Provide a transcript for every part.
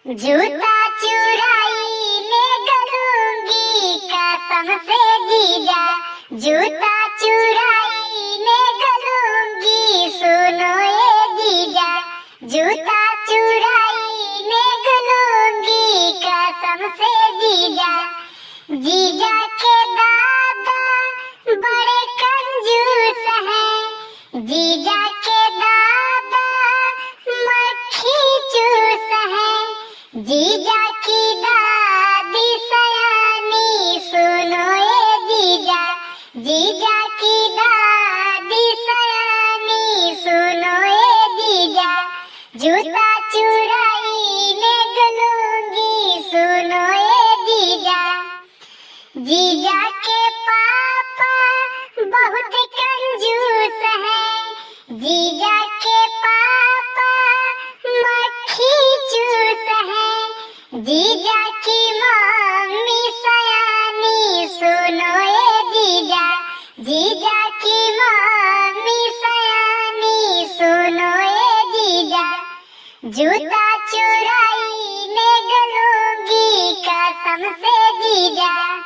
जूता चुराई ले गलूंगी कसम से जीजा। जूता चुराई ले गलूंगी सुनो ये जीजा। जूता चुराई ले गलूंगी कसम से जीजा। जीजा के दादा बड़े कंजूस हैं। जीजा के दादा मक्खी चूस हैं। जीजा की दादी सयानी सुनो ये जीजा। जीजा की दादी सयानी सुनो ये जीजा। जूता चुराई ले गलूंगी सुनो ये जीजा। जीजा के पापा बहुत कंजूस हैं। जीजा के पापा मक्खी चूस हैं। जीजा की मम्मी सयानी सुनो ये जीजा। जीजा की मम्मी सयानी सुनो ये जीजा। जूता चुराई ले गलूंगी कसम से जीजा।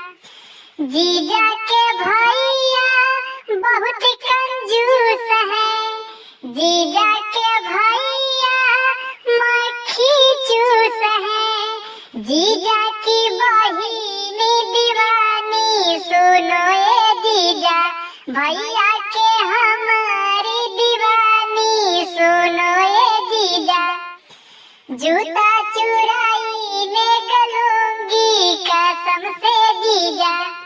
जीजा के भैया बहुत कंजूस हैं। जीजा के भैया मक्खी चूस हैं। जीजा की बहिनी दीवानी सुनो ये जीजा। भैया के हमारी दीवानी सुनो ये जीजा। जूता चुराई ले गलूंगी कसम से जीजा।